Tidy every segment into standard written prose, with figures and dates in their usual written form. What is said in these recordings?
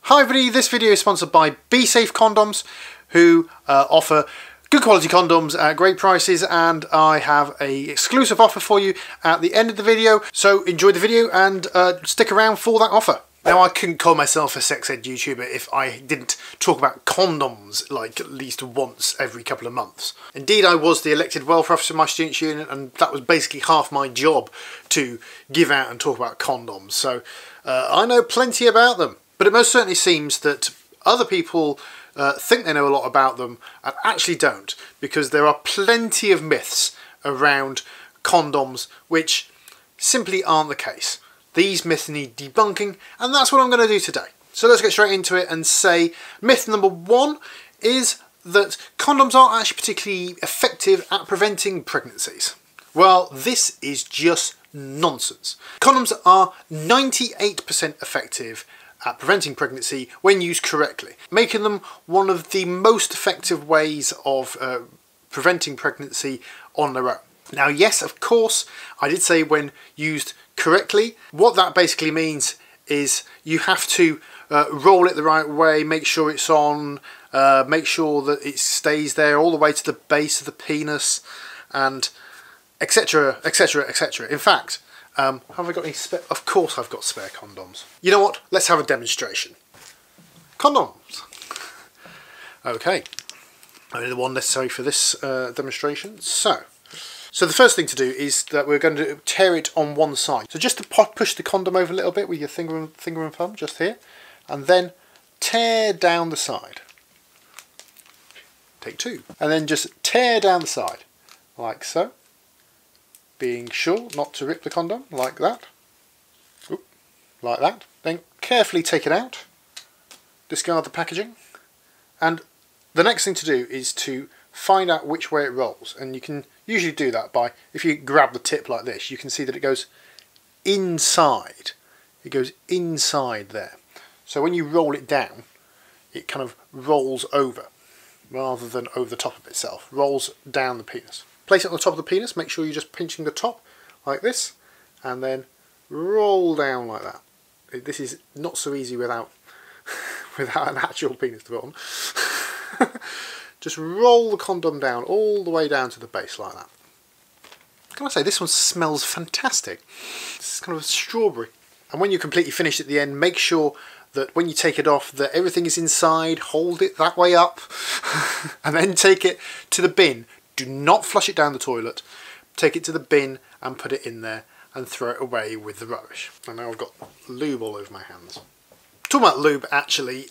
Hi everybody, this video is sponsored by Be Safe Condoms, who offer good quality condoms at great prices, and I have a exclusive offer for you at the end of the video, so enjoy the video and stick around for that offer. Now, I couldn't call myself a sex ed YouTuber if I didn't talk about condoms like at least once every couple of months. Indeed, I was the elected welfare officer in my students' union, and that was basically half my job, to give out and talk about condoms. So I know plenty about them, but it most certainly seems that other people think they know a lot about them and actually don't, because there are plenty of myths around condoms which simply aren't the case. These myths need debunking, and that's what I'm going to do today. So let's get straight into it and say myth number one is that condoms aren't actually particularly effective at preventing pregnancies. Well, this is just nonsense. Condoms are 98% effective at preventing pregnancy when used correctly, making them one of the most effective ways of preventing pregnancy on their own. Now, yes, of course, I did say when used correctly. What that basically means is you have to roll it the right way, make sure it's on, make sure that it stays there all the way to the base of the penis, and etc, etc, etc. In fact, have I got any spare? Of course I've got spare condoms. You know what? Let's have a demonstration. Condoms. Okay. Only the one necessary for this demonstration. So the first thing to do is that we're going to tear it on one side. So just to push the condom over a little bit with your finger and thumb, just here, and then tear down the side. Take two. And then just tear down the side, like so. Being sure not to rip the condom, like that. Oop, like that. Then carefully take it out. Discard the packaging. And the next thing to do is to find out which way it rolls, and you can usually do that by, if you grab the tip like this, you can see that it goes inside. It goes inside there. So when you roll it down, it kind of rolls over rather than over the top of itself. Rolls down the penis. Place it on the top of the penis, make sure you're just pinching the top like this, and then roll down like that. This is not so easy without without an actual penis to put on. Just roll the condom down all the way down to the base like that. Can I say, this one smells fantastic. It's kind of strawberry. And when you're completely finished at the end, make sure that when you take it off that everything is inside, hold it that way up, and then take it to the bin. Do not flush it down the toilet. Take it to the bin and put it in there and throw it away with the rubbish. And now I've got lube all over my hands. Talking about lube, actually,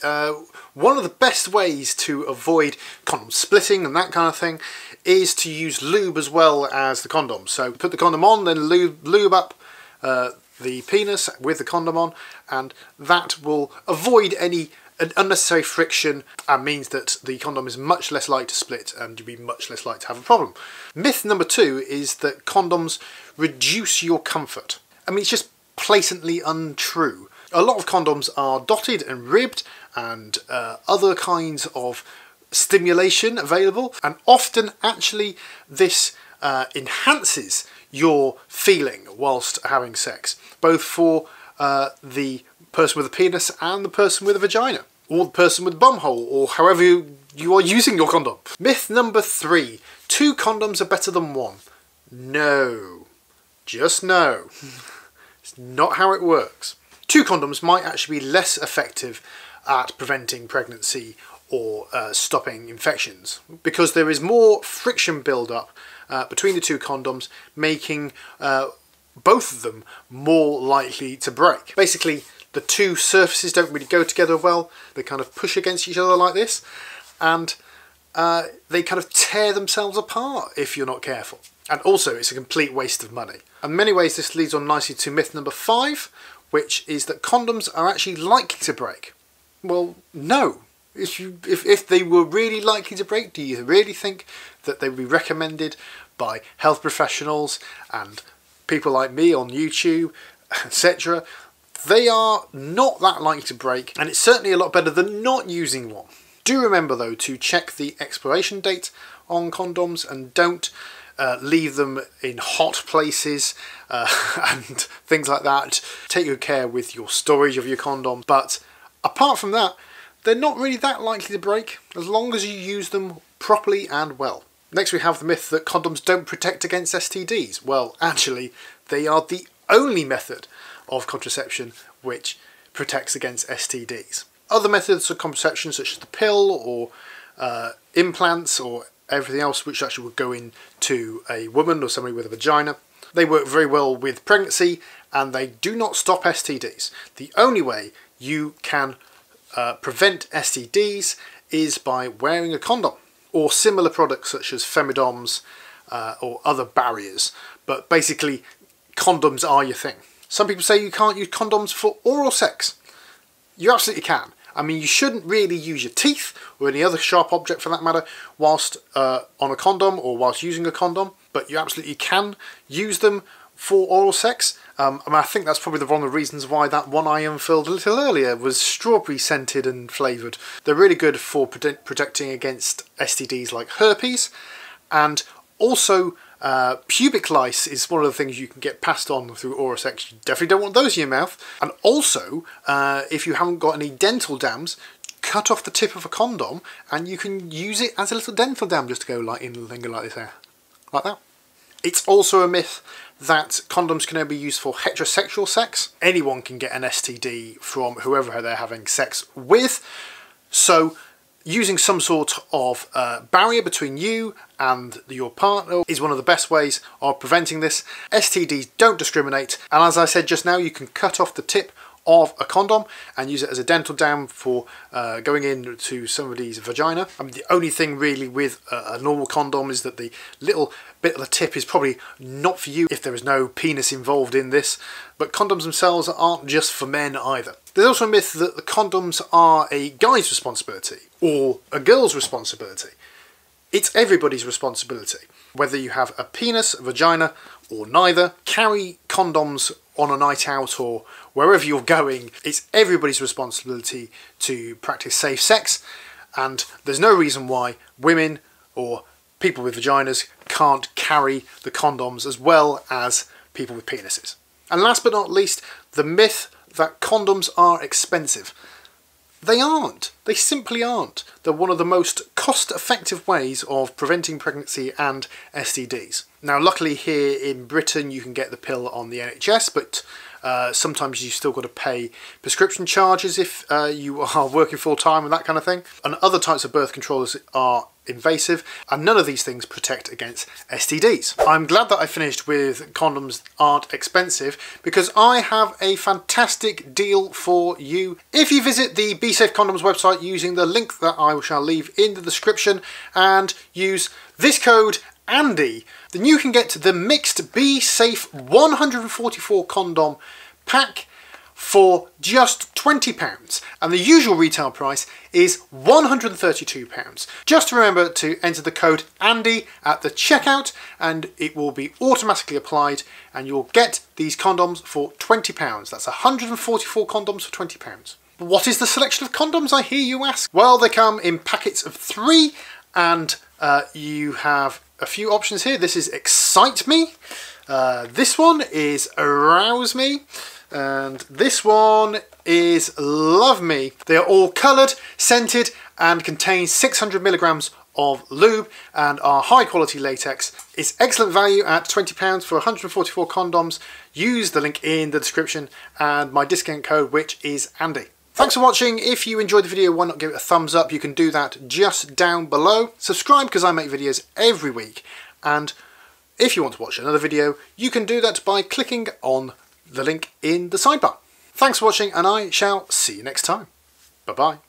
one of the best ways to avoid condom splitting and that kind of thing is to use lube as well as the condom. So put the condom on, then lube up the penis with the condom on, and that will avoid any unnecessary friction and means that the condom is much less likely to split and you'll be much less likely to have a problem. Myth number two is that condoms reduce your comfort. I mean, it's just blatantly untrue. A lot of condoms are dotted and ribbed and other kinds of stimulation available, and often actually this enhances your feeling whilst having sex, both for the person with a penis and the person with a vagina, or the person with a bum hole, or however you are using your condom. Myth number three, 2 condoms are better than 1. No. Just no. It's not how it works. 2 condoms might actually be less effective at preventing pregnancy or stopping infections, because there is more friction build-up between the 2 condoms, making both of them more likely to break. Basically, the 2 surfaces don't really go together well. They kind of push against each other like this, and they kind of tear themselves apart if you're not careful. And also, it's a complete waste of money. In many ways, this leads on nicely to myth number 5, which is that condoms are actually likely to break. Well, no. If they were really likely to break, do you really think that they would be recommended by health professionals and people like me on YouTube, etc.? They are not that likely to break, and it's certainly a lot better than not using one. Do remember, though, to check the expiration date on condoms, and don't leave them in hot places and things like that. Take good care with your storage of your condom, but Apart from that, they're not really that likely to break as long as you use them properly and well. Next we have the myth that condoms don't protect against STDs. Well, actually, they are the only method of contraception which protects against STDs. Other methods of contraception, such as the pill or implants or everything else which actually would go into a woman or somebody with a vagina, they work very well with pregnancy and they do not stop STDs. The only way you can prevent STDs is by wearing a condom or similar products such as Condoms or other barriers. But basically, condoms are your thing. Some people say you can't use condoms for oral sex. You absolutely can. I mean, you shouldn't really use your teeth or any other sharp object for that matter whilst on a condom or whilst using a condom, but you absolutely can use them for oral sex. I think that's probably one of the reasons why that one I unfilled a little earlier was strawberry scented and flavoured. They're really good for protecting against STDs like herpes, and also pubic lice is one of the things you can get passed on through oral sex. You definitely don't want those in your mouth. And also, if you haven't got any dental dams, cut off the tip of a condom and you can use it as a little dental dam just to go like in a finger like this there, like that. It's also a myth that condoms can only be used for heterosexual sex. Anyone can get an STD from whoever they're having sex with. So using some sort of barrier between you and your partner is one of the best ways of preventing this. STDs don't discriminate, and as I said just now, you can cut off the tip of a condom and use it as a dental dam for going into somebody's vagina. I mean, the only thing really with a normal condom is that the little bit of the tip is probably not for you if there is no penis involved in this, but condoms themselves aren't just for men either. There's also a myth that the condoms are a guy's responsibility or a girl's responsibility. It's everybody's responsibility. Whether you have a penis, a vagina, or neither, carry condoms on a night out or wherever you're going. It's everybody's responsibility to practice safe sex, and there's no reason why women or people with vaginas can't carry the condoms as well as people with penises. And last but not least, the myth that condoms are expensive. They aren't. They simply aren't. They're one of the most cost-effective ways of preventing pregnancy and STDs. Now, luckily here in Britain you can get the pill on the NHS, but sometimes you still got to pay prescription charges if you are working full-time and that kind of thing. And other types of birth controllers are invasive, and none of these things protect against STDs. I'm glad that I finished with condoms aren't expensive, because I have a fantastic deal for you. If you visit the Be Safe Condoms website using the link that I shall leave in the description and use this code Andy, then you can get the mixed Be Safe 144 condom pack for just £20, and the usual retail price is £132. Just remember to enter the code Andy at the checkout and it will be automatically applied and you'll get these condoms for £20. That's 144 condoms for £20. But what is the selection of condoms, I hear you ask? Well, they come in packets of 3 and you have a few options here. This is Excite Me, this one is Arouse Me, and this one is Love Me. They are all coloured, scented, and contain 600 milligrams of lube and are high quality latex. It's excellent value at £20 for 144 condoms. Use the link in the description and my discount code, which is Andy. Thanks for watching. If you enjoyed the video, why not give it a thumbs up? You can do that just down below. Subscribe because I make videos every week. And if you want to watch another video, you can do that by clicking on the link in the sidebar. Thanks for watching and I shall see you next time. Bye bye.